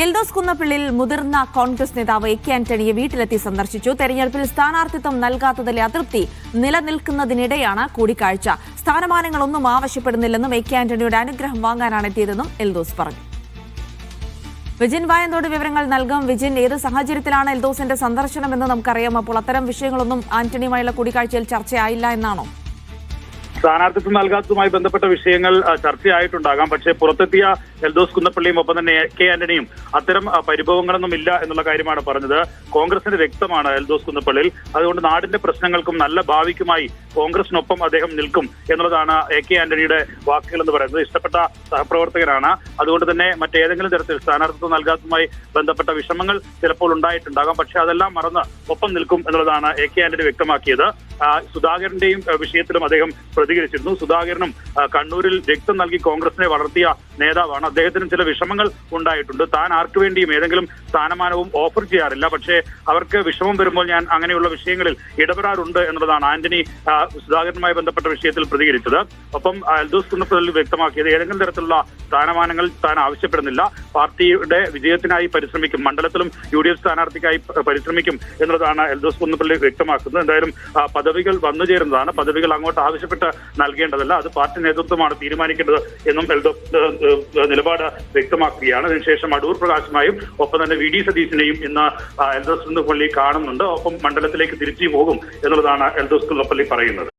എൽദോസ് കുന്നപ്പള്ളിയിൽ മുതിർന്ന കോൺഗ്രസ് നേതാവ് A K ആന്റണിയെ വീട്ടിലെത്തി സന്ദർശിച്ചു. തെരഞ്ഞെടുപ്പിൽ സ്ഥാനാർത്ഥിത്വം നൽകാത്തതിലെ അതൃപ്തി നിലനിൽക്കുന്നതിനിടെയാണ് കൂടിക്കാഴ്ച. സ്ഥാനമാനങ്ങളൊന്നും ആവശ്യപ്പെടുന്നില്ലെന്നും എ കെ ആന്റണിയുടെ അനുഗ്രഹം വാങ്ങാനാണ് എത്തിയതെന്നും എൽദോസ് പറഞ്ഞു. വിജിൻ വായന്തോട് വിവരങ്ങൾ നൽകും. വിജിൻ, ഏത് സാഹചര്യത്തിലാണ് എൽദോസിന്റെ സന്ദർശനമെന്ന് നമുക്കറിയാം. അപ്പോൾ അത്തരം വിഷയങ്ങളൊന്നും ആന്റണിയുമായുള്ള കൂടിക്കാഴ്ചയിൽ ചർച്ചയായില്ല എന്നാണോ? സ്ഥാനാർത്ഥിത്വം നൽകാത്തതുമായി ബന്ധപ്പെട്ട വിഷയങ്ങൾ ചർച്ചയായിട്ടുണ്ടാകാം. പക്ഷേ പുറത്തെത്തിയ എൽദോസ് കുന്നപ്പള്ളിയും ഒപ്പം തന്നെ കെ ആന്റണിയും അത്തരം പരിഭവങ്ങളൊന്നും ഇല്ല എന്നുള്ള കാര്യമാണ് പറഞ്ഞത്. കോൺഗ്രസിന് വ്യക്തമാണ് എൽദോസ് കുന്നപ്പള്ളിയിൽ. അതുകൊണ്ട് നാടിന്റെ പ്രശ്നങ്ങൾക്കും നല്ല ഭാവിക്കുമായി കോൺഗ്രസിനൊപ്പം അദ്ദേഹം നിൽക്കും എന്നുള്ളതാണ് എ കെ ആന്റണിയുടെ വാക്കുകൾ എന്ന് പറയുന്നത്. ഇഷ്ടപ്പെട്ട സഹപ്രവർത്തകരാണ്. അതുകൊണ്ട് തന്നെ മറ്റേതെങ്കിലും തരത്തിൽ സ്ഥാനാർത്ഥിത്വം നൽകാത്തതുമായി ബന്ധപ്പെട്ട വിഷമങ്ങൾ ചിലപ്പോൾ ഉണ്ടായിട്ടുണ്ടാകാം. പക്ഷെ അതെല്ലാം മറന്ന് ഒപ്പം നിൽക്കും എന്നുള്ളതാണ് എ കെ ആന്റണി വ്യക്തമാക്കിയത്. സുധാകരന്റെയും വിഷയത്തിലും അദ്ദേഹം പ്രതികരിച്ചിരുന്നു. സുധാകരനും കണ്ണൂരിൽ രക്തം നൽകി കോൺഗ്രസിനെ വളർത്തിയ നേതാവാണ്. അദ്ദേഹത്തിനും ചില വിഷമങ്ങൾ ഉണ്ടായിട്ടുണ്ട്. താൻ ആർക്കു വേണ്ടിയും ഏതെങ്കിലും സ്ഥാനമാനവും ഓഫർ ചെയ്യാറില്ല. പക്ഷേ അവർക്ക് വിഷമം വരുമ്പോൾ ഞാൻ അങ്ങനെയുള്ള വിഷയങ്ങളിൽ ഇടപെടാറുണ്ട് എന്നുള്ളതാണ് ആന്റണി സുധാകരനുമായി ബന്ധപ്പെട്ട വിഷയത്തിൽ പ്രതികരിച്ചത്. ഒപ്പം എൽദോസ് കുന്നപ്പള്ളി വ്യക്തമാക്കിയത് ഏതെങ്കിലും തരത്തിലുള്ള സ്ഥാനമാനങ്ങൾ താൻ ആവശ്യപ്പെടുന്നില്ല. പാർട്ടിയുടെ വിജയത്തിനായി പരിശ്രമിക്കും, മണ്ഡലത്തിലും UDF സ്ഥാനാർത്ഥിക്കായി പരിശ്രമിക്കും എന്നുള്ളതാണ് എൽദോസ് കുന്നപ്പള്ളി വ്യക്തമാക്കുന്നത്. എന്തായാലും പദവികൾ വന്നു ചേരുന്നതാണ്. പദവികൾ അങ്ങോട്ട് ആവശ്യപ്പെട്ട് നൽകേണ്ടതല്ല, അത് പാർട്ടി നേതൃത്വമാണ് തീരുമാനിക്കേണ്ടത് എന്നും എൽദോസ് നിലപാട് വ്യക്തമാക്കുകയാണ്. അതിനുശേഷം അടൂർ പ്രകാശുമായും ഒപ്പം തന്നെ VD സതീശനെയും ഇന്ന് എൽദോസ് കുന്നപ്പള്ളി കാണുന്നുണ്ട്. ഒപ്പം മണ്ഡലത്തിലേക്ക് തിരിച്ചു പോകും എന്നുള്ളതാണ് എൽദോസ് കുന്നപ്പള്ളി പറയുന്നത്.